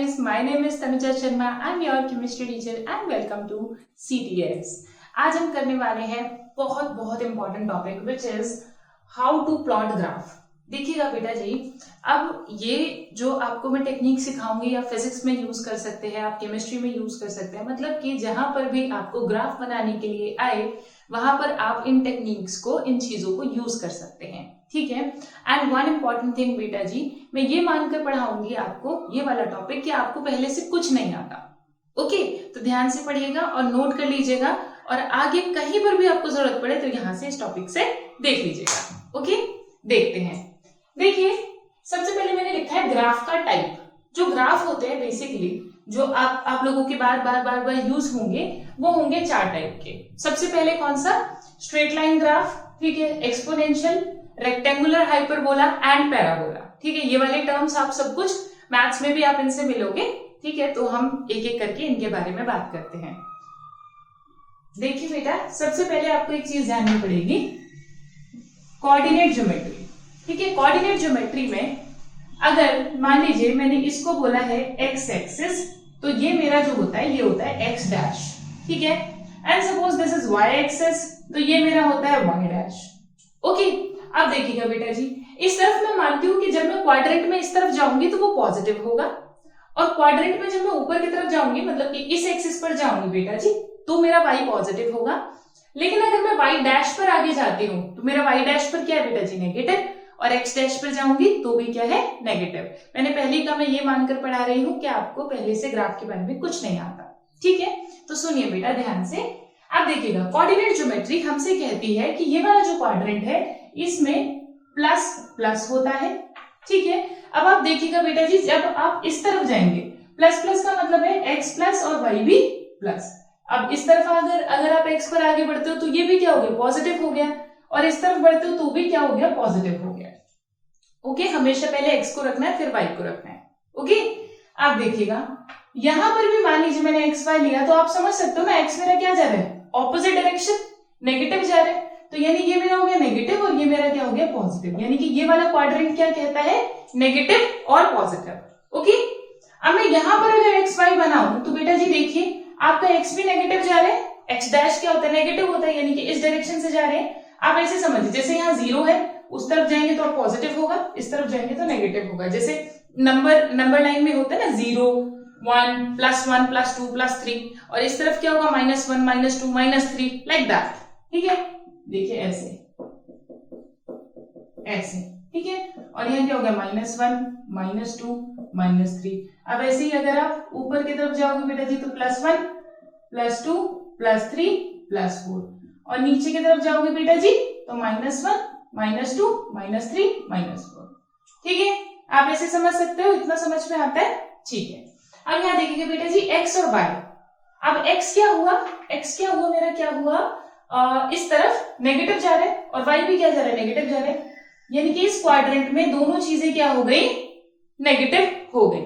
guys, my name is Tanuja Sharma. I'm your chemistry teacher and welcome to CTS. आज हम करने वाले हैं बहुत important topic which is how to plot graph. देखिएगा बेटा जी, अब ये जो आपको मैं टेक्निक सिखाऊंगी या फिजिक्स में यूज कर सकते हैं, आप केमिस्ट्री में यूज कर सकते हैं, मतलब कि जहां पर भी आपको ग्राफ बनाने के लिए आए वहां पर आप इन टेक्निक्स को, इन चीजों को यूज कर सकते हैं, ठीक है। एंड वन इम्पॉर्टेंट थिंग बेटा जी, मैं ये मानकर पढ़ाऊंगी आपको ये वाला टॉपिक कि आपको पहले से कुछ नहीं आता, ओके। तो ध्यान से पढ़िएगा और नोट कर लीजिएगा, और आगे कहीं पर भी आपको जरूरत पड़े तो यहाँ से इस टॉपिक से देख लीजिएगा, ओके। देखते हैं, देखिए सबसे पहले मैंने लिखा है ग्राफ का टाइप। जो ग्राफ होते हैं बेसिकली जो आप लोगों के बार यूज होंगे वो होंगे चार टाइप के। सबसे पहले कौन सा? स्ट्रेट लाइन ग्राफ, ठीक है, exponential, rectangular hyperbola and parabola, ठीक है। ये वाले टर्म्स आप सब कुछ मैथ्स में भी आप इनसे मिलोगे, ठीक है। तो हम एक एक करके इनके बारे में बात करते हैं। देखिए बेटा, सबसे पहले आपको एक चीज जाननी पड़ेगी, कोऑर्डिनेट ज्योमेट्री, ठीक है। कोऑर्डिनेट ज्योमेट्री में अगर मान लीजिए मैंने इसको बोला है एक्स एक्सिस, तो ये मेरा जो होता है ये होता है एक्स डैश, ठीक है। And suppose this is Y axis, तो ये मेरा होता है वाई डैश, ओके। अब देखिएगा बेटा जी, इस तरफ मैं मानती हूं कि जब मैं क्वाड्रेंट में इस तरफ जाऊंगी तो वो पॉजिटिव होगा, और क्वाड्रेंट में जब मैं ऊपर की तरफ जाऊंगी, मतलब कि इस एक्सिस पर जाऊंगी बेटा जी, तो मेरा वाई पॉजिटिव होगा। लेकिन अगर मैं वाई डैश पर आगे जाती हूं तो मेरा वाई डैश पर क्या है बेटा जी? नेगेटिव, और एक्स डैश पर जाऊंगी तो भी क्या है? नेगेटिव। मैंने पहले का मैं ये मानकर पढ़ा रही हूं कि आपको पहले से ग्राफ के बारे में कुछ नहीं आता, ठीक है। तो सुनिए बेटा ध्यान से, अब देखिएगा कोऑर्डिनेट ज्योमेट्री हमसे कहती है कि ये वाला जो क्वाड्रेंट है इसमें प्लस प्लस होता है, ठीक है। अब आप देखिएगा बेटा जी, जब आप इस तरफ जाएंगे, प्लस प्लस का मतलब है एक्स प्लस और वाई भी प्लस। अब इस तरफ अगर आप एक्स पर आगे बढ़ते हो तो ये भी क्या हो गया? पॉजिटिव हो गया, और इस तरफ बढ़ते हो तो भी क्या हो गया? पॉजिटिव हो गया, ओके। हमेशा पहले एक्स को रखना है फिर वाई को रखना है, ओके। आप देखिएगा यहां पर भी मान लीजिए मैंने एक्स वाई लिया, तो आप समझ सकते हो ना, एक्स मेरा क्या जा रहा है? ऑपोजिट डायरेक्शन, नेगेटिव जा रहा है, तो यानी ये मेरा हो गया नेगेटिव और ये मेरा क्या हो गया? पॉजिटिव। यानी कि ये वाला क्वाड्रेंट क्या कहता है? नेगेटिव और पॉजिटिव, ओके। अब मैं यहां पर अगर एक्स वाई बनाऊं तो बेटा जी देखिए, आपका एक्स भी नेगेटिव जा रहा है, एक्स डैश क्या होता है? नेगेटिव होता है, यानी कि इस डायरेक्शन से जा रहे हैं। आप ऐसे समझिए, जैसे यहाँ जीरो है, उस तरफ जाएंगे तो पॉजिटिव होगा, इस तरफ जाएंगे तो नेगेटिव होगा। जैसे नंबर लाइन में होता है ना, 0 1 +1 +2 +3, और इस तरफ क्या होगा? -1 -2 -3, लाइक दैट, ठीक है। देखिए ऐसे ऐसे, ठीक है। और यहाँ क्या हो गया? -1 -2 -3। अब ऐसे ही अगर आप ऊपर की तरफ जाओगे बेटा जी तो +1 +2 +3 +4, और नीचे की तरफ जाओगे बेटा जी तो -1 -2 -3 -4, ठीक है। आप ऐसे समझ सकते हो, इतना समझ में आता है, ठीक है। अब यहाँ देखिए बेटा जी एक्स और वाई। अब एक्स क्या हुआ? मेरा क्या हुआ? इस तरफ नेगेटिव जा रहा है और वाई भी क्या जा रहा है? नेगेटिव जा रहा है, यानी कि इस क्वाड्रेंट में दोनों चीजें क्या हो गई? नेगेटिव हो गई।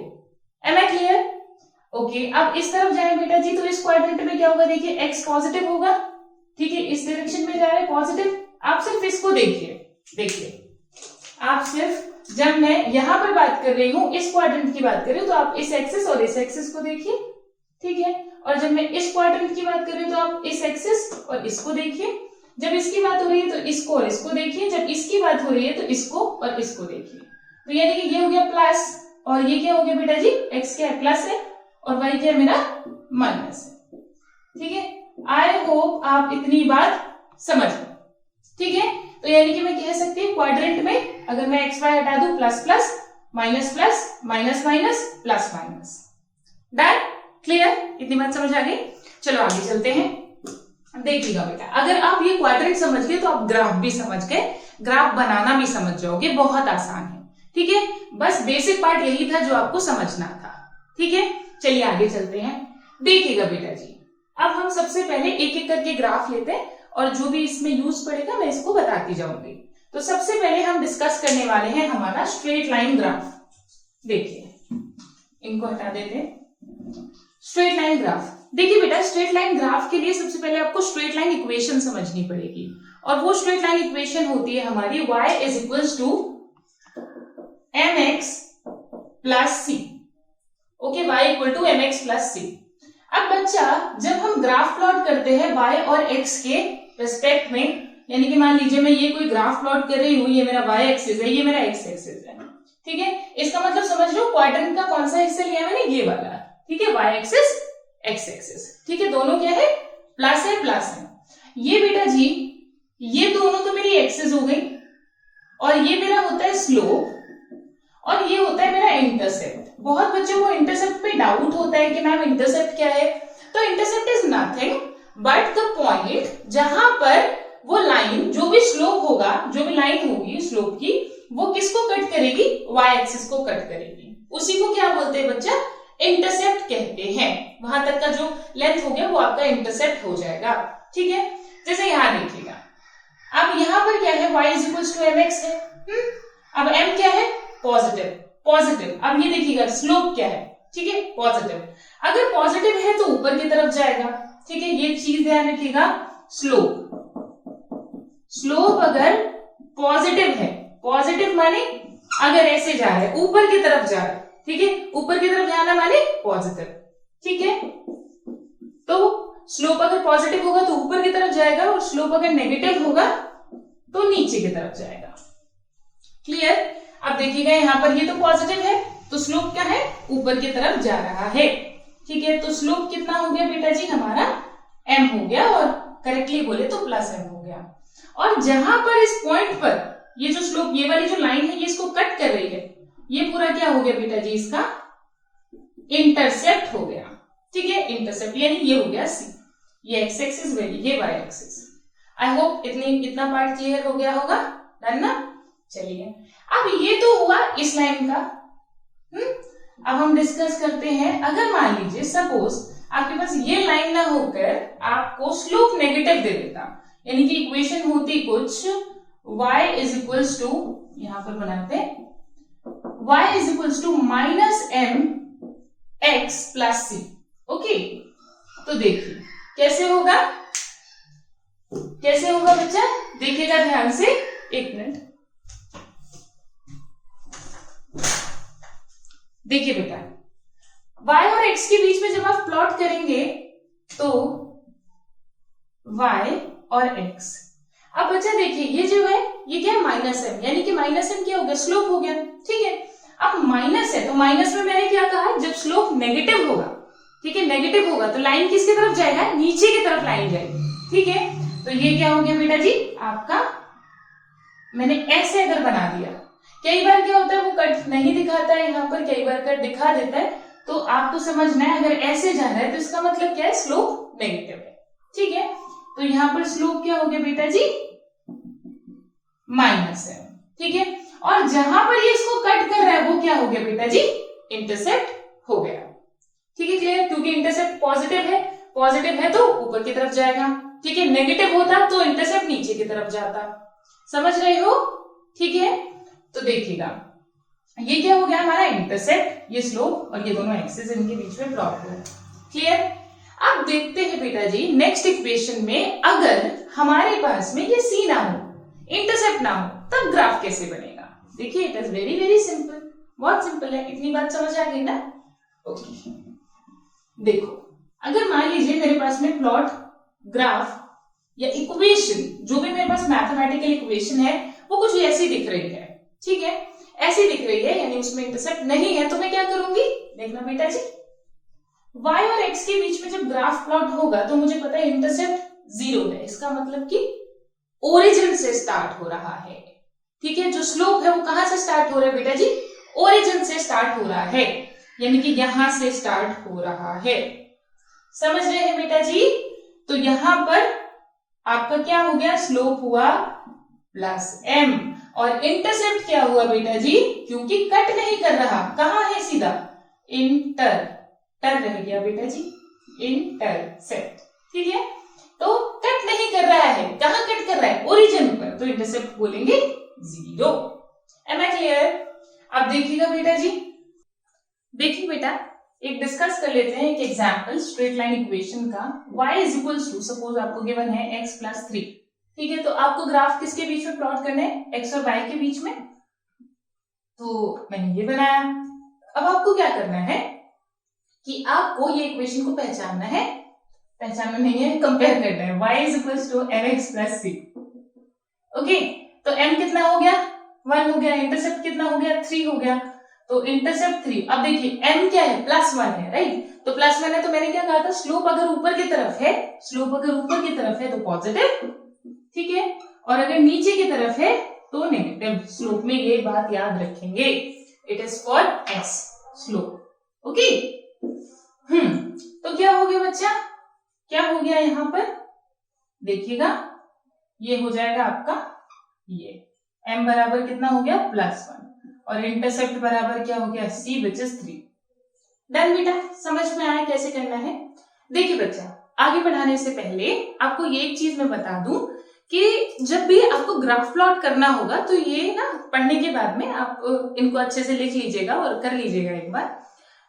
Am I clear? ओके। अब इस तरफ जाए बेटा जी तो इस क्वाड्रेंट में क्या होगा? देखिए एक्स पॉजिटिव होगा, ठीक है, इस डायरेक्शन में जा रहा है पॉजिटिव। आप सिर्फ इसको देखिए आप सिर्फ, जब मैं यहां पर बात कर रही हूं, इस क्वाड्रेंट की बात कर रही हूं, तो आप इस एक्सिस और इस एक्सिस को देखिए, ठीक है। और जब मैं इस क्वाड्रेंट की बात कर रही हूं तो आप इस एक्सिस और इसको देखिए। जब इसकी बात हो रही है तो इसको और इसको देखिए, जब इसकी बात हो रही है तो इसको और इसको देखिए। तो यानी कि ये हो गया प्लस, और ये क्या हो गया बेटा जी? एक्स क्या है? प्लस है, और वाई क्या है मेरा? माइनस है, ठीक है। आई होप आप इतनी बात समझ लो, ठीक है। तो यानी कि मैं कह सकती हूँ क्वाड्रेंट में अगर मैं एक्स वाई हटा दूं, plus plus minus plus minus minus plus minus, done? Clear? इतनी बात समझ आ गई? चलो आगे चलते हैं। देखिएगा बेटा, अगर आप ये क्वाड्रेंट समझ गए तो आप ग्राफ भी समझ गए, ग्राफ बनाना भी समझ जाओगे, बहुत आसान है, ठीक है। बस बेसिक पार्ट यही था जो आपको समझना था, ठीक है। चलिए आगे चलते हैं। देखिएगा बेटा जी, अब हम सबसे पहले एक एक करके ग्राफ लेते हैं, और जो भी इसमें यूज पड़ेगा मैं इसको बताती जाऊंगी। तो सबसे पहले हम डिस्कस करने वाले हैं हमारा स्ट्रेट लाइन ग्राफ। देखिए इनको हटा देते हैं। स्ट्रेट लाइन ग्राफ, देखिए बेटा, स्ट्रेट लाइन ग्राफ के लिए सबसे पहले आपको स्ट्रेट लाइन इक्वेशन समझनी पड़ेगी, और वो स्ट्रेट लाइन इक्वेशन होती है हमारी y = mx + c, okay, y equal to mx plus c। अब बच्चा जब हम ग्राफ प्लॉट करते हैं y और x के रिस्पेक्ट में, यानी कि मान लीजिए मैं ये कोई ग्राफ प्लॉट कर रही हूँ, ये मेरा y एक्सिस है, ये मेरा x एक्सिस है, ठीक है। इसका मतलब समझ लो क्वाड्रेंट का कौन सा हिस्सा लिया मैंने, ये वाला, ठीक है, y एक्सिस x एक्सिस, ठीक है। दोनों क्या है, प्लस है प्लस है। ये बेटा जी ये दोनों तो मेरी एक्सिस हो गई, और ये मेरा होता है स्लोप, और ये होता है मेरा इंटरसेप्ट। बहुत बच्चों को इंटरसेप्ट पे डाउट होता है कि मैम इंटरसेप्ट क्या है। तो intercept is nothing but the point जहां पर वो लाइन, जो भी स्लोप होगा, जो भी लाइन होगी स्लोप की, वो किसको कट करेगी, y एक्सिस को कट करेगी। उसी को क्या बोलते हैं बच्चा, इंटरसेप्ट कहते हैं। वहां तक का जो लेंथ हो गया वो आपका इंटरसेप्ट हो जाएगा, ठीक है। जैसे यहां देखिएगा, अब यहां पर क्या है, y is equal to mx है, अब m क्या है, पॉजिटिव, पॉजिटिव। अब ये देखिएगा स्लोप क्या है, ठीक है, पॉजिटिव। अगर पॉजिटिव है तो ऊपर की तरफ जाएगा, ठीक है, ये चीज ध्यान रखिएगा। स्लोप, स्लोप अगर पॉजिटिव है, पॉजिटिव माने अगर ऐसे जा रहा है, ऊपर की तरफ जा रहा है, ठीक है, ऊपर की तरफ जाना माने पॉजिटिव, ठीक है। तो स्लोप अगर पॉजिटिव होगा तो ऊपर की तरफ जाएगा, और स्लोप अगर नेगेटिव होगा तो नीचे की तरफ जाएगा। क्लियर। अब देखिएगा यहां पर ये तो पॉजिटिव है, तो स्लोप क्या है, ऊपर की तरफ जा रहा है, ठीक है। तो स्लोप कितना हो गया बेटा जी, हमारा m हो गया, और करेक्टली बोले तो प्लस m हो गया। और जहां पर इस पॉइंट पर ये जो स्लोप, ये वाली जो लाइन है, ये इसको कट कर रही है, ये पूरा क्या हो गया बेटा जी, इसका इंटरसेप्ट हो गया, ठीक है, इंटरसेप्ट यानी ये हो गया c, ये x एक्सिस, ये y एक्सिस। आई होप इतना पार्ट क्लियर हो गया होगा, डन ना। चलिए अब ये तो हुआ इस लाइन का। अब हम डिस्कस करते हैं, अगर मान लीजिए सपोज आपके पास ये लाइन ना होकर आपको स्लोप नेगेटिव दे देता, यानी कि इक्वेशन होती कुछ y इज इक्वल्स टू, यहां पर बनाते हैं y is equals to minus m x plus c। Okay, तो देखिए कैसे होगा, कैसे होगा बच्चा, देखिएगा ध्यान से, एक मिनट। देखिए बेटा, y और x के बीच में जब आप प्लॉट करेंगे तो y और x, अब बच्चा देखिए ये जो है ये क्या है, माइनस m, यानी कि माइनस m क्या हो गया, स्लोप हो गया, ठीक है। अब माइनस है तो माइनस में मैंने क्या कहा, जब स्लोप नेगेटिव होगा, ठीक है, नेगेटिव होगा तो लाइन किसकी तरफ जाएगा, नीचे की तरफ लाइन जाएगी, ठीक है। तो ये क्या हो गया बेटा जी आपका, मैंने ऐसे अगर बना दिया, कई बार क्या होता है वो कट नहीं दिखाता है यहाँ पर, कई बार कट दिखा देता है, तो आपको समझना है अगर ऐसे जाना है तो इसका मतलब क्या है, स्लोप नेगेटिव है, ठीक है। तो यहाँ पर स्लोप क्या हो गया बेटा जी, माइनस है, ठीक है। और जहां पर ये इसको कट कर रहा है वो क्या हो गया बेटा जी, इंटरसेप्ट हो गया, ठीक है, क्लियर। क्योंकि इंटरसेप्ट पॉजिटिव है तो ऊपर की तरफ जाएगा, ठीक है, नेगेटिव होता तो इंटरसेप्ट नीचे की तरफ जाता, समझ रहे हो, ठीक है। तो देखिएगा ये क्या हो गया हमारा इंटरसेप्ट, ये स्लोप, और ये दोनों एक्सिस इनके बीच में प्लॉट हुआ, क्लियर। अब देखते हैं बेटा जी नेक्स्ट इक्वेशन में, अगर हमारे पास में ये सी ना हो, इंटरसेप्ट ना हो, तब ग्राफ कैसे बनेगा। देखिए it is very very simple, बहुत सिंपल है, इतनी बात समझ आ गई ना। ओके, देखो अगर मान लीजिए मेरे पास में प्लॉट, ग्राफ या इक्वेशन, जो भी मेरे पास मैथमेटिकल इक्वेशन है वो कुछ ऐसी दिख रही है, ठीक है, ऐसी दिख रही है, यानी उसमें इंटरसेप्ट नहीं है, तो मैं क्या करूंगी, देखना बेटा जी, y और x के बीच में जब ग्राफ प्लॉट होगा तो मुझे पता है इंटरसेप्ट 0 है, इसका मतलब कि ओरिजिन से स्टार्ट हो रहा है, ठीक है। जो स्लोप है वो कहां से स्टार्ट हो रहा है बेटा जी, ओरिजिन से स्टार्ट हो रहा है, यानी कि यहां से स्टार्ट हो रहा है, समझ रहे हैं बेटा जी। तो यहां पर आपका क्या हो गया, स्लोप हुआ प्लस m, और इंटरसेप्ट क्या हुआ बेटा जी, क्योंकि कट नहीं कर रहा, कहां है सीधा, टर रह गया बेटा जी, इंटरसेप्ट, ठीक है। तो कट नहीं कर रहा है, कहां कट कर रहा है, ओरिजिन पर, तो इंटरसेप्ट बोलेंगे 0। Am I clear. अब देखिएगा बेटा जी, देखिए बेटा एक डिस्कस कर लेते हैं एक एग्जांपल स्ट्रेट लाइन इक्वेशन का। y is equals to, suppose आपको गिवन है x प्लस 3, ठीक है। तो आपको ग्राफ किसके बीच में प्लॉट करना है, x और y के बीच में, तो मैंने ये बनाया। अब आपको क्या करना है, कि आपको ये इक्वेशन को पहचानना है, पहचानना नहीं है, कंपेयर करना है। y is equal to mx plus c। Okay, तो m कितना हो गया, 1 हो गया, इंटरसेप्ट कितना हो गया, 3 हो गया, तो इंटरसेप्ट 3। अब देखिए m क्या है, +1 है, राइट, तो +1 है, तो मैंने क्या कहा था, स्लोप अगर ऊपर की तरफ है, स्लोप अगर ऊपर की तरफ है तो पॉजिटिव, ठीक है, और अगर नीचे की तरफ है तो नेगेटिव। स्लोप में ये बात याद रखेंगे, it is for s slope. Okay, तो क्या हो गया बच्चा, क्या हो गया यहां पर देखिएगा, ये हो जाएगा आपका, ये m बराबर कितना हो गया, +1, और इंटरसेप्ट बराबर क्या हो गया, c विच इज 3। डन बेटा, समझ में आया कैसे करना है। देखिए बच्चा, आगे बढ़ाने से पहले आपको ये एक चीज मैं बता दूं कि जब भी आपको ग्राफ प्लॉट करना होगा तो ये ना पढ़ने के बाद में आप इनको अच्छे से लिख लीजिएगा और कर लीजिएगा एक बार।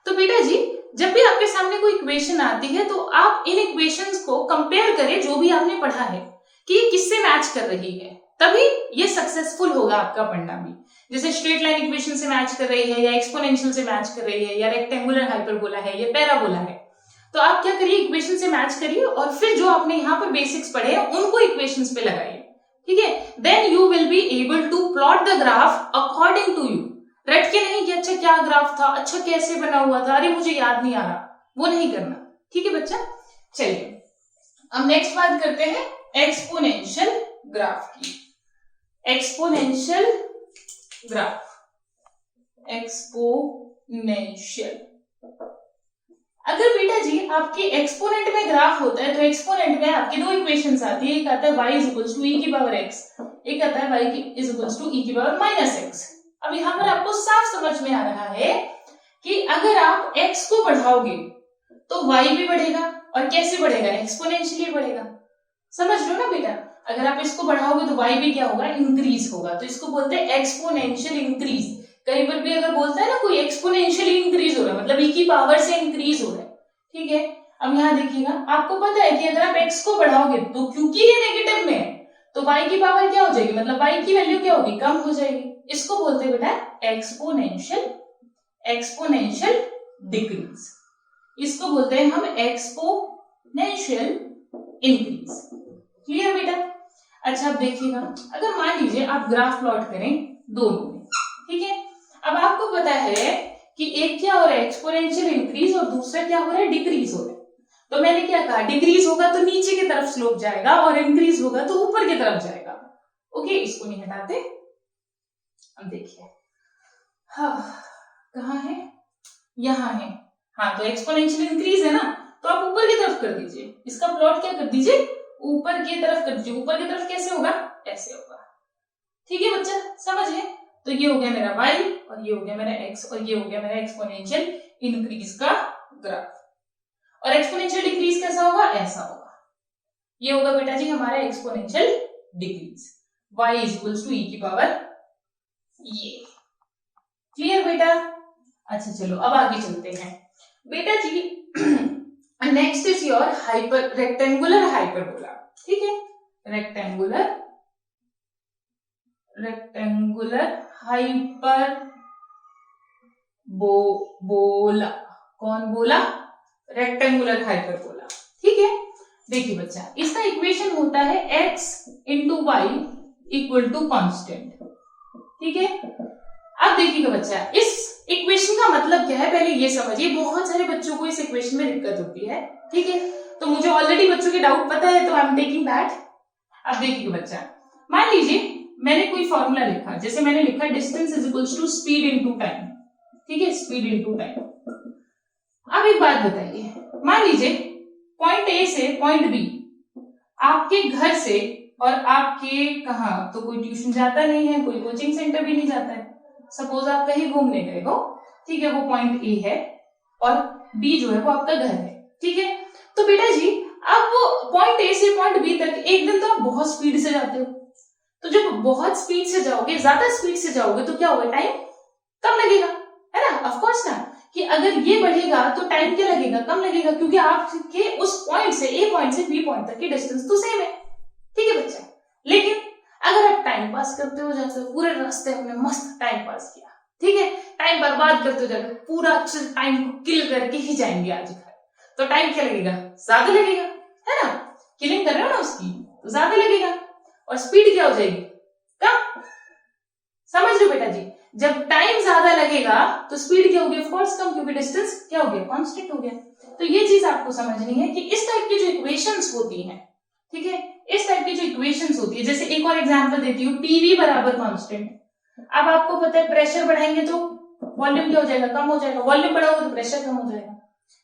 तो बेटा जी, जब भी आपके सामने कोई इक्वेशन आती है तो आप इन इक्वेशंस को कंपेयर करें, जो भी आपने पढ़ा है कि ये किससे मैच कर रही है, तभी ये सक्सेसफुल होगा आपका पढ़ना भी। जैसे स्ट्रेट लाइन इक्वेशन से मैच कर रही है, या एक्सपोनेंशियल से मैच कर रही है, या रेक्टेंगुलर हाइपरबोला है, या पैराबोला है, तो आप क्या करिए, इक्वेशन से मैच करिए और फिर जो आपने यहाँ पर बेसिक्स पढ़े हैं उनको इक्वेशंस पे लगाइए, ठीक है। Then you will be able to plot the graph according to you. रट के नहीं कि अच्छा क्या ग्राफ था, अच्छा कैसे बना हुआ था, अरे मुझे याद नहीं आ रहा, वो नहीं करना, ठीक है बच्चा। चलिए अब नेक्स्ट बात करते हैं एक्सपोनेंशियल ग्राफ की। एक्सपोनेंशियल ग्राफ, एक्सपोनेंशियल, अगर बेटा जी आपके एक्सपोनेंट में ग्राफ होता है तो एक्सपोनेंट में आपकी दो इक्वेशंस आती है, एक आता है y is equals to e की पावर x, एक आता है y is equals to e की पावर माइनस x। अब यहाँ पर आपको साफ समझ में आ रहा है कि अगर आप x को बढ़ाओगे तो y भी बढ़ेगा, और कैसे बढ़ेगा, एक्सपोनेंशियली बढ़ेगा। समझ लो ना बेटा, अगर आप इसको बढ़ाओगे तो y भी क्या होगा, इंक्रीज होगा, तो इसको बोलते हैं एक्सपोनेंशियल इंक्रीज। कहीं पर भी अगर बोलता है ना कोई एक्सपोनेंशियली इंक्रीज हो रहा है, मतलब e की पावर से इंक्रीज हो रहा है, ठीक है। अब यहाँ देखिएगा, आपको पता है कि अगर आप x को बढ़ाओगे तो क्योंकि ये नेगेटिव में है तो y की पावर क्या हो जाएगी, मतलब y की वैल्यू क्या होगी, कम हो जाएगी। इसको बोलते हैं बेटा एक्सपोनेंशियल, एक्सपोनेंशियल डिक्रीज, इसको बोलते हैं हम एक्सपोनेंशियल इंक्रीज। क्लियर बेटा। अच्छा अब देखिएगा, अगर मान लीजिए आप ग्राफ प्लॉट करें दोनों में, ठीक है, अब आपको पता है कि एक क्या हो रहा है, एक्सपोनेंशियल इंक्रीज, और दूसरा क्या हो रहा है, डिक्रीज हो रहा है। तो मैंने क्या कहा, डिक्रीज होगा तो नीचे की तरफ स्लोप जाएगा और इंक्रीज होगा तो ऊपर की तरफ जाएगा। ओके, इसको नहीं हटाते। अब देखिए, हाँ कहाँ है, यहाँ है, हाँ, तो एक्सपोनेंशियल इंक्रीज है ना, तो आप ऊपर की तरफ कर दीजिए, इसका प्लॉट क्या कर दीजिए, ऊपर की तरफ कर दीजिए। ऊपर की तरफ कैसे होगा, ऐसे होगा, ठीक है बच्चा, समझ गए। तो ये हो गया मेरा y, और ये हो गया मेरा x, और ये हो गया मेरा एक्सपोनेंशियल इंक्रीज का ग्राफ। और एक्सपोनेंशियल डिक्रीज कैसा होगा, ऐसा होगा, ये होगा बेटा जी हमारा exponential decrease, y is equals to e की पावर ये। क्लियर बेटा। अच्छा चलो अब आगे चलते हैं बेटा जी। Next is your hyper rectangular hyperbola, ठीक है, रेक्टेंगुलर हाइपरबोला, कौन बोला, रेक्टेंगुलर हाइपरबोला, ठीक है। देखिए बच्चा, इसका इक्वेशन होता है x into Y equal to constant, ठीक है। अब देखिएगा बच्चा, इस इक्वेशन का मतलब क्या है पहले ये समझिए, बहुत सारे बच्चों को इस इक्वेशन में दिक्कत होती है, ठीक है, तो मुझे ऑलरेडी बच्चों के डाउट पता है, तो आई एम टेकिंग दैट। अब देखिएगा बच्चा, मान लीजिए मैंने कोई फॉर्मूला लिखा, जैसे मैंने लिखा distance is equals to speed into time, ठीक है, स्पीड इनटू टाइम। अब एक बात बताइए, मान लीजिए पॉइंट ए से पॉइंट बी आपके घर से, और आपके कहा, तो कोई ट्यूशन जाता नहीं है, कोई कोचिंग सेंटर भी नहीं जाता है, सपोज आप कहीं घूमने गए हो, ठीक है, वो पॉइंट ए है और बी जो है वो आपका घर है, ठीक है। तो बेटा जी आप वो पॉइंट ए से पॉइंट बी तक एक दिन तो आप बहुत स्पीड से जाते हो, तो जब बहुत स्पीड से जाओगे, ज्यादा स्पीड से जाओगे तो क्या होगा, टाइम कम लगेगा, है ना, ऑफ कोर्स ना, कि अगर ये बढ़ेगा तो टाइम क्या लगेगा, कम लगेगा, क्योंकि आपके उस पॉइंट से, ए पॉइंट से बी पॉइंट तक की डिस्टेंस तो सेम है, ठीक है बच्चा। लेकिन अगर आप टाइम पास करते हो जाते हो, पूरे रास्ते हमने मस्त टाइम पास किया, ठीक है, टाइम बर्बाद करते हो जाएगा, पूरा अच्छे टाइम को किल करके ही जाएंगे आज घर, तो टाइम क्या लगेगा, ज्यादा लगेगा, है ना, किलिंग कर रहे हो ना उसकी, तो ज्यादा लगेगा, और स्पीड क्या हो जाएगी कम। समझ लो बेटा जी, जब टाइम ज्यादा लगेगा तो स्पीड क्या होगी, ऑफ कोर्स कम, क्योंकि डिस्टेंस क्या हो गया, कांस्टेंट हो गया। तो ये चीज आपको समझनी है कि इस टाइप की जो इक्वेशंस होती हैं, ठीक है, इस टाइप की जो इक्वेशंस होती है, जैसे एक और एग्जांपल देती हूँ, टीवी बराबर कांस्टेंट। अब आपको पता है प्रेशर बढ़ाएंगे तो वॉल्यूम क्या हो जाएगा, कम हो जाएगा, वॉल्यूम बढ़ाओगे तो प्रेशर कम हो जाएगा,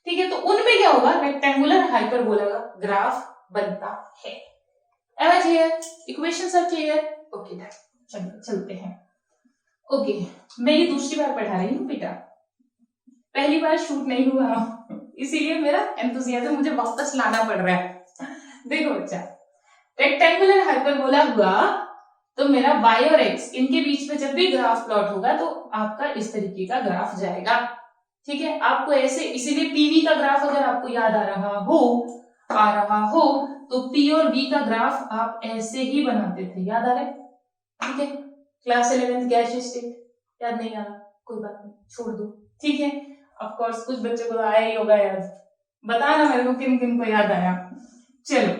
ठीक है, तो उनमें क्या होगा, रेक्टेंगुलर हाइपरबोला का ग्राफ बनता है। Am I clear, equations are clear, okay चलते हैं। ओके, मैं ये दूसरी बार पढ़ा रही हूँ बेटा, पहली बार शूट नहीं हुआ इसीलिए मेरा एंथुसियाज्म मुझे वापस लाना पड़ रहा है। देखो बच्चा, रेक्टेंगुलर हाइपरबोला हुआ तो मेरा y और x इनके बीच में जब भी ग्राफ प्लॉट होगा तो आपका इस तरीके का ग्राफ जाएगा, ठीक है। आपको ऐसे, इसीलिए पीवी का ग्राफ अगर आपको याद आ रहा हो तो पी और बी का ग्राफ आप ऐसे ही बनाते थे, याद आ रहा है, ठीक है। क्लास 11 गैस स्टेट याद नहीं आ रहा, कोई बात नहीं, छोड़ दो, ठीक है। ऑफ कोर्स कुछ बच्चों को आया ही होगा याद, बताना मेरे को किन किन को याद आया। चलो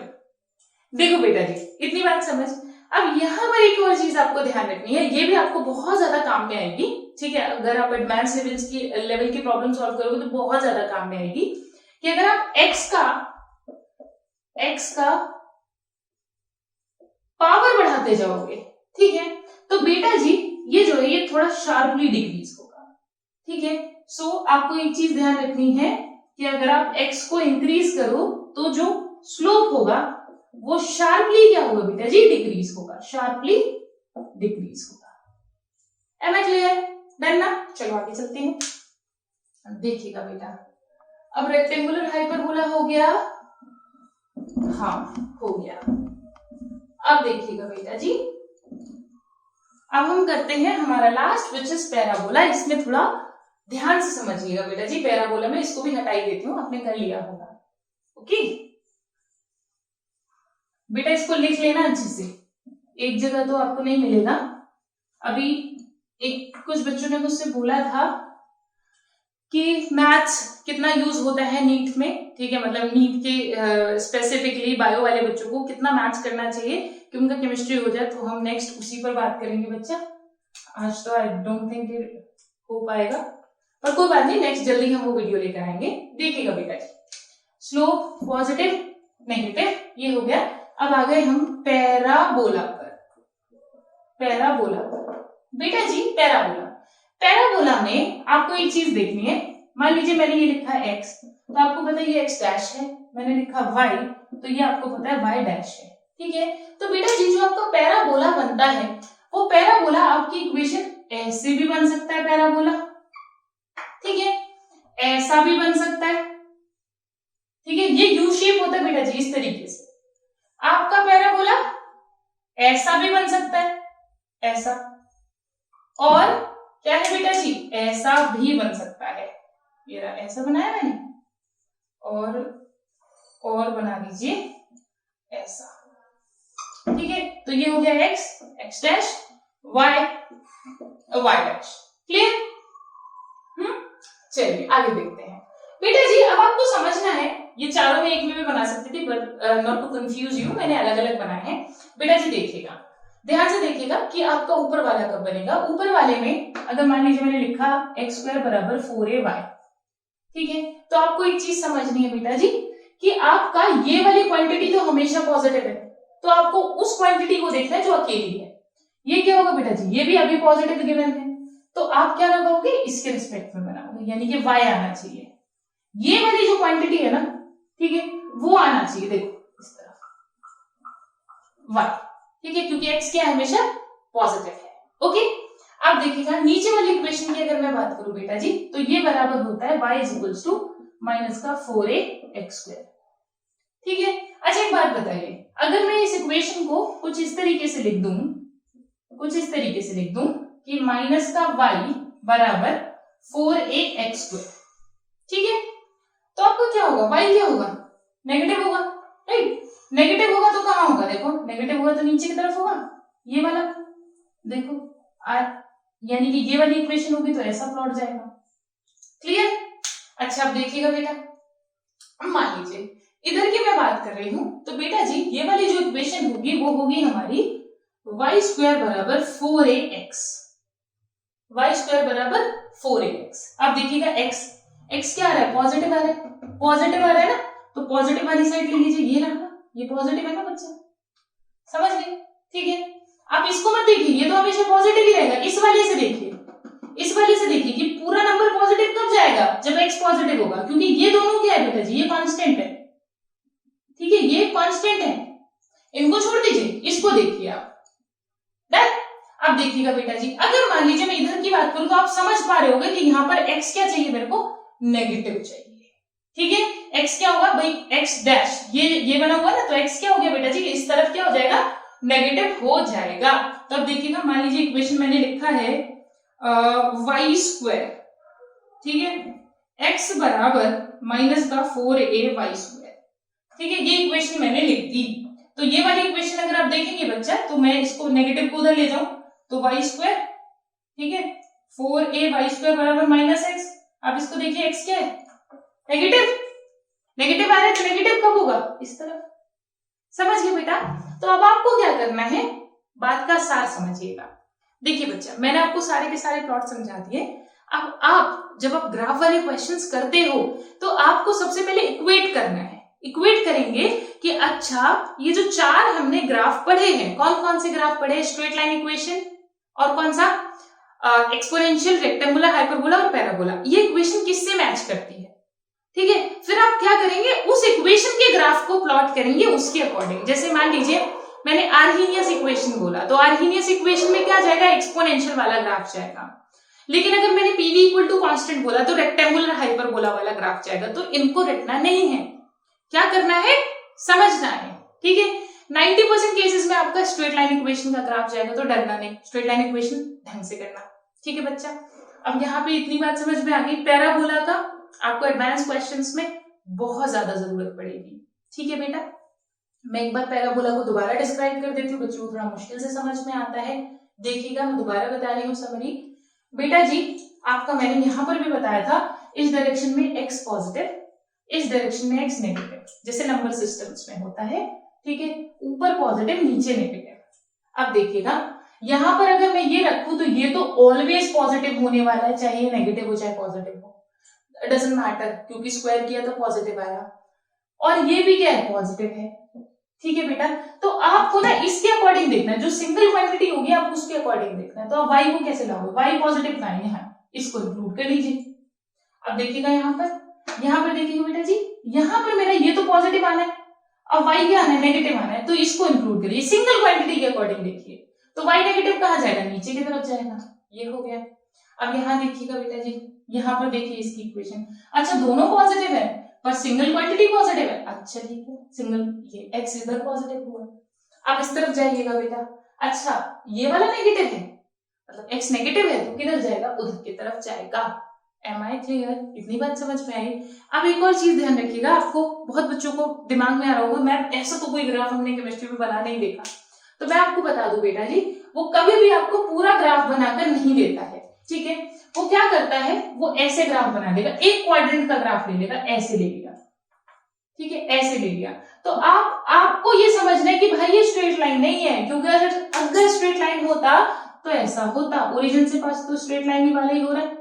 देखो बेटा जी, इतनी बात समझ। अब यहाँ पर एक और चीज आपको ध्यान रखनी है, ये भी आपको बहुत ज्यादा काम में आएगी, ठीक है। अगर आप एडवांस लेवल की प्रॉब्लम सॉल्व करोगे तो बहुत ज्यादा काम में आएगी, कि अगर आप x का पावर बढ़ाते जाओगे, ठीक है, तो बेटा जी ये जो है ये थोड़ा शार्पली डिक्रीज होगा, ठीक है। सो आपको एक चीज ध्यान रखनी है कि अगर आप x को इंक्रीज करो तो जो स्लोप होगा वो शार्पली क्या होगा बेटा जी, डिक्रीज होगा, शार्पली डिक्रीज होगा। एम आई क्लियर, डन ना, चलो आगे चलते हैं। देखिएगा बेटा, अब रेक्टेंगुलर हाइपरबोला हो गया, हाँ हो गया। अब देखिएगा बेटा जी, अब हम करते हैं हमारा लास्ट विच इज पैराबोला। इसमें थोड़ा ध्यान से समझिएगा बेटा जी, पैराबोला में इसको भी हटाई देती हूँ, आपने कर लिया होगा, ओके बेटा। इसको लिख लेना अच्छे से, एक जगह तो आपको नहीं मिलेगा। अभी कुछ बच्चों ने मुझसे बोला था कि मैथ्स कितना यूज होता है नीट में, ठीक है, मतलब नीट के स्पेसिफिकली बायो वाले बच्चों को कितना मैथ्स करना चाहिए कि उनका केमिस्ट्री हो जाए, तो हम नेक्स्ट उसी पर बात करेंगे बच्चा। आज तो आई डोंट थिंक हो पाएगा, पर कोई बात नहीं, नेक्स्ट जल्दी हम वो वीडियो लेकर आएंगे। देखिएगा बेटा जी, स्लोप पॉजिटिव नेगेटिव ये हो गया। अब आ गए हम पैराबोला पर। पैराबोला बेटा जी, पैराबोला में आपको एक चीज देखनी है। मान लीजिए मैंने ये लिखा है x, तो आपको पता है ये x डैश है, मैंने लिखा y, तो ये आपको पता है y डैश है, ठीक है। तो बेटा जी जो आपका पैराबोला बनता है, वो पैराबोला आपकी इक्वेशन ऐसे भी बन सकता है पैराबोला, ठीक है, ऐसा भी बन सकता है, ठीक है। ये यू शेप होता है बेटा जी, इस तरीके से आपका पैराबोला ऐसा भी बन सकता है, ऐसा, और क्या है बेटा जी, ऐसा भी बन सकता है। ये रहा, ऐसा बनाया मैंने, और बना दीजिए ऐसा, ठीक है। तो ये हो गया x dash, y dash, clear. चलिए आगे देखते हैं बेटा जी। अब आपको समझना है, ये चारों में एक में भी बना सकती थी, but not to confuse you, मैंने अलग अलग बनाए हैं बेटा जी। देखिएगा, ध्यान से देखिएगा कि आपका ऊपर वाला कब बनेगा। ऊपर वाले में अगर मान लीजिए मैंने लिखा x² बराबर 4ay, ठीक है, तो आपको एक चीज समझनी है बेटा जी कि आपका ये वाली क्वांटिटी तो हमेशा पॉजिटिव है, तो आपको उस क्वांटिटी को देखना है जो अकेली है। ये क्या होगा बेटा जी, ये भी अभी पॉजिटिव गिवन है, तो आप क्या लगाओगे, इसके रिस्पेक्ट में बनाओगे, यानी कि y आना चाहिए। ये वाली जो क्वांटिटी है ना, ठीक है, वो आना चाहिए, देखो इस तरफ y, ठीक है, क्योंकि x क्या है, हमेशा पॉजिटिव है, ओके। अब देखिएगा नीचे वाली इक्वेशन की अगर मैं बात करूं बेटा जी, तो ये बराबर होता है y is equals to minus का 4ax², ठीक है। अच्छा एक बात बताइए, अगर मैं इस इक्वेशन को कुछ इस तरीके से लिख दूं कि माइनस का y बराबर 4ax², ठीक है, तो आपको क्या होगा, y क्या होगा, नेगेटिव होगा, राइट। नेगेटिव होगा तो कहां होगा, देखो नेगेटिव होगा तो नीचे की तरफ होगा, ये वाला देखो यानी कि ये वाली इक्वेशन होगी तो ऐसा प्लॉट जाएगा। क्लियर? अच्छा अब देखिएगा बेटा, अब मान लीजिए इधर की मैं बात कर रही हूं, तो बेटा जी ये वाली जो इक्वेशन होगी वो होगी हमारी y स्क्वायर बराबर 4ax, y स्क्वायर बराबर 4ax। अब देखिएगा x क्या आ रहा है, पॉजिटिव आ रहा है, पॉजिटिव आ रहा है ना, तो पॉजिटिव वाली साइड ले लीजिए, ये रहा, ये पॉजिटिव है ना बच्चा, समझ गए? ठीक है, आप इसको मत देखिए, ये तो हमेशा पॉजिटिव ही रहेगा, इस वाले से देखिए, इस वाले से देखिए कि पूरा नंबर पॉजिटिव कब जाएगा, जब x पॉजिटिव होगा, क्योंकि ये दोनों क्या है बेटा जी, ये कांस्टेंट है। ठीक है, ये कांस्टेंट है, इनको छोड़ दीजिए, इसको देखिए आप। डन? अब देखिएगा बेटा जी, अगर मान लीजिए मैं इधर की बात करूं तो आप समझ पा रहे होंगे कि यहाँ पर x क्या चाहिए मेरे को, नेगेटिव चाहिए। ठीक है, x क्या होगा भाई, x डैश, ये बना हुआ ना, तो x क्या हो गया बेटा जी, इस तरफ क्या हो जाएगा, नेगेटिव हो जाएगा। तो अब देखिएगा, मान लीजिए इक्वेशन मैंने लिखा है y स्क्वायर, ठीक है, x बराबर माइनस का 4a स्क्वायर। ठीक है, ये इक्वेशन मैंने लिख दी। तो ये वाली इक्वेशन अगर आप देखेंगे बच्चा, तो मैं इसको नेगेटिव को उधर ले जाऊं तो y स्क्वायर, ठीक है, 4a स्क्वायर बराबर माइनस x। आप इसको देखिए, x क्या है, नेगेटिव, नेगेटिव आ रहा है, तो नेगेटिव कब होगा, इस तरफ। समझ गए बेटा? तो अब आपको क्या करना है, बात का सार समझिएगा। देखिए बच्चा, मैंने आपको सारे के सारे प्लॉट समझा दिए। अब आप जब आप ग्राफ वाले क्वेश्चंस करते हो तो आपको सबसे पहले इक्वेट करना है। इक्वेट करेंगे कि अच्छा ये जो चार हमने ग्राफ पढ़े हैं, कौन कौन से ग्राफ पढ़े हैं, स्ट्रेट लाइन इक्वेशन और कौन सा, एक्सपोनेंशियल, रेक्टेंगुलर, हाइपरबोला और पैराबोला, ये इक्वेशन किससे मैच करती है। ठीक है, फिर आप क्या करेंगे, उस इक्वेशन के ग्राफ को प्लॉट करेंगे उसके अकॉर्डिंग। जैसे मान लीजिए मैंने आर्हीनियस इक्वेशन बोला, तो आर्हीनियस इक्वेशन में क्या जाएगा, एक्सपोनेंशियल वाला ग्राफ जाएगा। लेकिन अगर मैंने पीवी इक्वल टू कांस्टेंट बोला तो रेक्टेंगुलर हाइपरबोला वाला ग्राफ जाएगा। तो इनको रटना नहीं है, क्या करना है, समझना है। ठीक है, 90% केसेस में आपका स्ट्रेट लाइन इक्वेशन का ग्राफ जाएगा, तो डरना नहीं, स्ट्रेट लाइन इक्वेशन ढंग से करना। ठीक है बच्चा, अब यहाँ पे इतनी बात समझ में आ गई। पैराबोला का आपको एडवांस क्वेश्चंस में बहुत ज्यादा जरूरत पड़ेगी। ठीक है बेटा, मैं एक बार पैराबोला को दोबारा डिस्क्राइब कर देती हूँ, बच्चों को थोड़ा मुश्किल से समझ में आता है। देखिएगा, मैं दोबारा बता रही हूँ समरी। बेटा जी आपका मैंने यहाँ पर भी बताया था, इस डायरेक्शन में x पॉजिटिव, इस डायरेक्शन में x नेगेटिव, जैसे नंबर सिस्टम्स में होता है। ठीक है, ऊपर पॉजिटिव नीचे नेगेटिव। अब देखिएगा, यहाँ पर अगर मैं ये रखूं तो ये तो ऑलवेज पॉजिटिव होने वाला है, चाहे नेगेटिव हो चाहे पॉजिटिव हो, डजंट मैटर, क्योंकि स्क्वायर किया तो पॉजिटिव आया, और ये भी क्या है, पॉजिटिव है। ठीक है बेटा, तो आपको ना इसके अकॉर्डिंग देखना है, जो सिंगल क्वांटिटी होगी आप उसके अकॉर्डिंग देखना है। तो आप y को कैसे लाओगे, y पॉजिटिव का है यहाँ, इसको इंक्लूड कर लीजिए। अब देखिएगा यहाँ पर देखिएगा बेटा जी, यहाँ पर मेरा ये तो पॉजिटिव आना है, अब y क्या आना है, नेगेटिव आना है, तो इसको इंक्लूड करिए, सिंगल क्वांटिटी के अकॉर्डिंग देखिए। तो y नेगेटिव कहाँ जाएगा, नीचे की तरफ जाएगा, ये हो गया। अब यहाँ देखिएगा बेटा जी, यहाँ पर देखिए इसकी इक्वेशन, अच्छा दोनों पॉजिटिव है पर सिंगल क्वांटिटी पॉजिटिव है, अच्छा ठीक है, सिंगल ये x इधर पॉजिटिव हुआ। अब इस तरफ जाइएगा बेटा, अच्छा ये वाला नेगेटिव है, मतलब x नेगेटिव है तो किधर जाएगा, उधर की तरफ जाएगा। एम आई क्लियर, इतनी बात समझ में आई। अब एक और चीज ध्यान रखिएगा, आपको बहुत बच्चों को दिमाग में आ रहा होगा, मैम ऐसा तो कोई ग्राफ हमने केमिस्ट्री में बना नहीं देखा, तो मैं आपको बता दूं बेटा जी, वो कभी भी आपको पूरा ग्राफ बनाकर नहीं देता है। ठीक है, वो क्या करता है, वो ऐसे ग्राफ बना देगा, एक क्वाड्रेंट का ग्राफ ले लेगा, ऐसे ले लिया, ठीक है, ऐसे ले लिया। तो आपको ये समझना है कि भाई ये स्ट्रेट लाइन नहीं है, क्योंकि अगर स्ट्रेट लाइन होता तो ऐसा होता, ओरिजिन से पास तो स्ट्रेट लाइन ही वाला ही हो रहा है,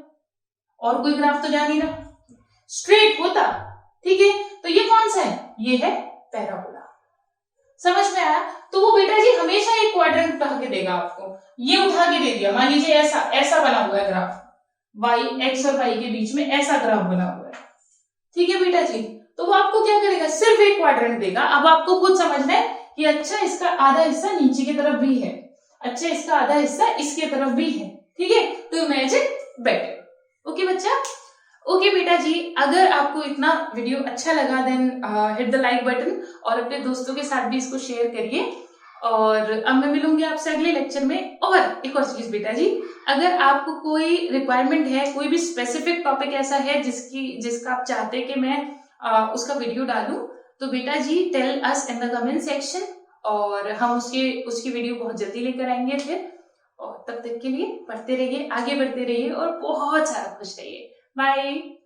और कोई ग्राफ तो जा नहीं रहा, स्ट्रेट होता। ठीक है, तो ये कौन सा है, ये है पैराबोला। समझ में आया? तो वो बेटा जी हमेशा एक क्वाड्रेंट उठा के देगा आपको, ये उठा के दे दिया, मान लीजिए ऐसा बना हुआ है ग्राफ, y x और y के बीच में ऐसा ग्राफ बना हुआ है। ठीक है बेटा जी, तो वो आपको क्या करेगा, सिर्फ एक क्वाड्रेंट देगा। अब आपको खुद समझना है कि अच्छा इसका आधा हिस्सा नीचे की तरफ भी है, अच्छा इसका आधा हिस्सा इसके तरफ भी है। ठीक है, तो इमेजिन बेटर। ओके बच्चा, ओके बेटा जी, अगर आपको इतना वीडियो अच्छा लगा then hit the like button और अपने दोस्तों के साथ भी इसको शेयर करिए। और अब मैं मिलूंगी आपसे अगले लेक्चर में। और एक और चीज बेटा जी, अगर आपको कोई रिक्वायरमेंट है, कोई भी स्पेसिफिक टॉपिक ऐसा है जिसका आप चाहते हैं कि मैं उसका वीडियो डालूं, तो बेटा जी tell us in the comment section, और हम उसकी वीडियो बहुत जल्दी लेकर आएंगे फिर। और तब तक के लिए पढ़ते रहिए, आगे बढ़ते रहिए और बहुत सारा खुश रहिए। बाय।